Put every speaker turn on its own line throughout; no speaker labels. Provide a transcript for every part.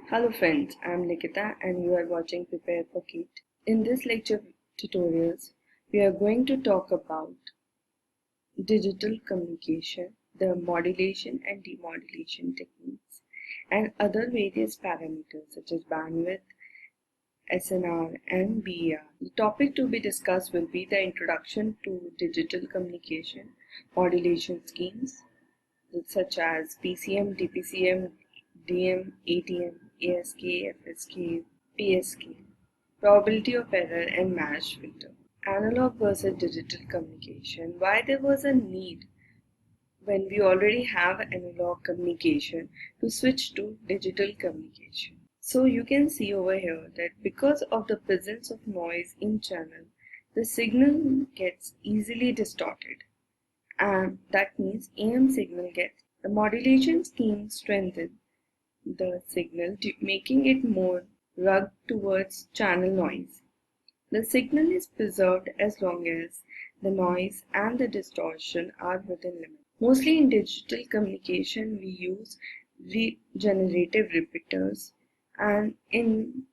Hello friends, I'm Nikita and you are watching Prepare for KEET. In this lecture tutorials, we are going to talk about digital communication, the modulation and demodulation techniques, and other various parameters such as bandwidth, SNR, and BER. The topic to be discussed will be the introduction to digital communication modulation schemes such as PCM, DPCM, DM, ATM, ASK, FSK, PSK, probability of error, and matched filter. Analog versus digital communication. Why there was a need when we already have analog communication to switch to digital communication? So you can see over here that because of the presence of noise in channel, the signal gets easily distorted, and that means AM signal gets. The modulation scheme strengthens the signal, making it more rugged towards channel noise. The signal is preserved as long as the noise and the distortion are within limits. Mostly in digital communication, we use regenerative repeaters, and in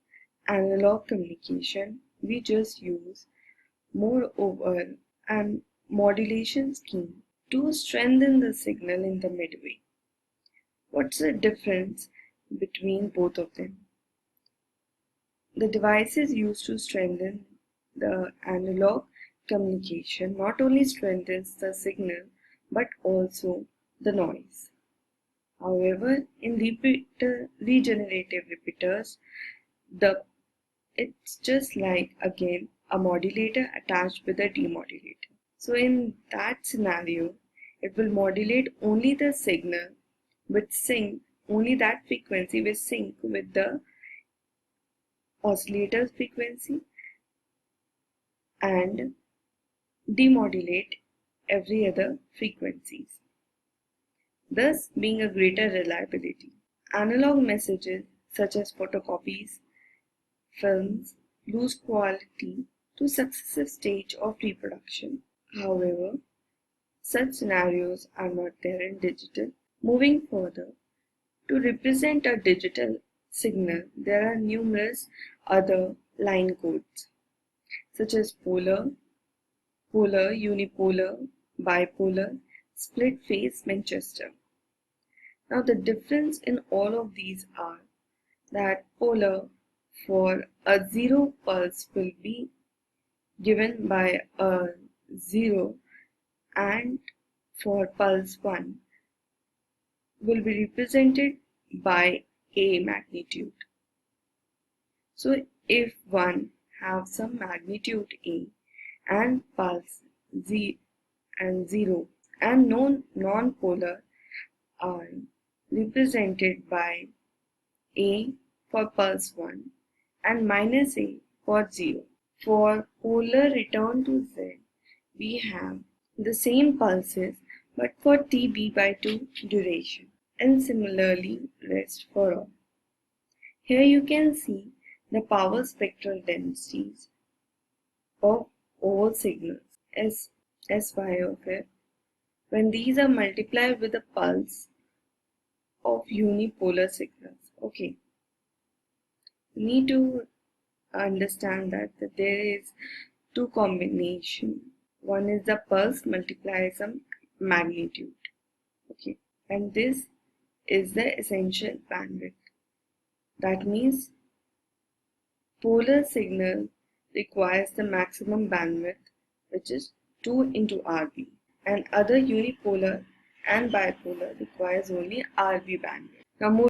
analog communication, we just use moreover and modulation scheme to strengthen the signal in the midway. What's the difference between both of them? The devices used to strengthen the analog communication not only strengthens the signal but also the noise. However, in regenerative repeaters, it's just like again a modulator attached with a demodulator. So in that scenario, it will modulate only the signal with sync, only that frequency will sync with the oscillator's frequency and demodulate every other frequencies, thus being a greater reliability. Analog messages such as photocopies, films lose quality to successive stage of reproduction. However, such scenarios are not there in digital. Moving further, to represent a digital signal, there are numerous other line codes such as polar, unipolar, bipolar, split phase, Manchester. Now the difference in all of these are that polar for a zero pulse will be given by a 0, and for pulse 1 will be represented by a magnitude. So if 1 have some magnitude A and pulse Z and 0 and non-polar are represented by A for pulse 1 and minus A for 0. For polar return to Z, we have the same pulses but for Tb/2 duration, and similarly rest for all. Here you can see the power spectral densities of all signals Sy of F when these are multiplied with the pulse of unipolar signals. Okay, you need to understand that there is two combination. One is the pulse multiplies some magnitude. Okay, and this is the essential bandwidth. That means polar signal requires the maximum bandwidth, which is 2 into Rb, and other unipolar and bipolar requires only Rb bandwidth. Now